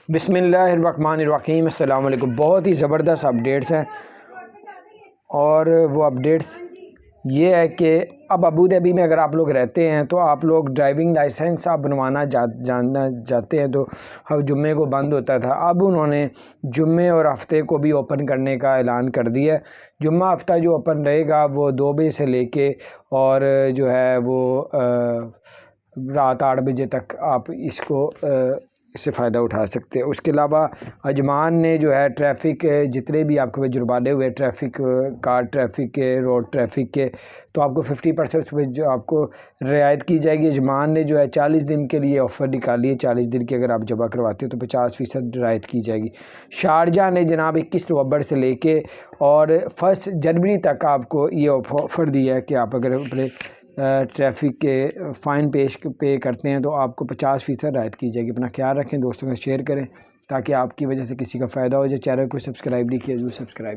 بسم اللہ الرحمن الرحیم۔ السلام علیکم۔ بہت ہی زبردست اپڈیٹس ہیں، اور وہ اپڈیٹس یہ ہے کہ اب ابوظہبی میں اگر آپ لوگ رہتے ہیں تو آپ لوگ ڈرائیونگ لائسنس آپ بنوانا جاننا چاہتے ہیں، تو جمعے کو بند ہوتا تھا، اب انہوں نے جمعے اور ہفتے کو بھی اوپن کرنے کا اعلان کر دیا ہے۔ جمعہ ہفتہ جو اوپن رہے گا وہ 2 بجے سے لے کے اور جو ہے وہ رات 8 بجے تک آپ اس سے فائدہ اٹھا سکتے ہیں۔ اس کے علاوہ اجمان نے جو ہے ٹریفک جتنے بھی آپ کو جرمانے ہوئے ٹریفک کار ٹریفک کے روڈ ٹریفک کے، تو آپ کو 50% پہ جو آپ کو رعایت کی جائے گی۔ اجمان نے جو ہے 40 دن کے لیے آفر نکالی ہے، 40 دن کی اگر آپ جمع کرواتے ہو تو 50% رعایت کی جائے گی۔ شارجہ نے جناب 21 نومبر سے لے کے اور 1 جنوری تک آپ کو یہ آفر دیا ہے کہ آپ اگر اپنے ٹریفک کے فائن پے کرتے ہیں تو آپ کو 50% رعایت کی جائے گی۔ اپنا خیال رکھیں، دوستوں میں شیئر کریں تاکہ آپ کی وجہ سے کسی کا فائدہ ہو جائے۔ چینل کو سبسکرائب نہیں کیا ضرور سبسکرائب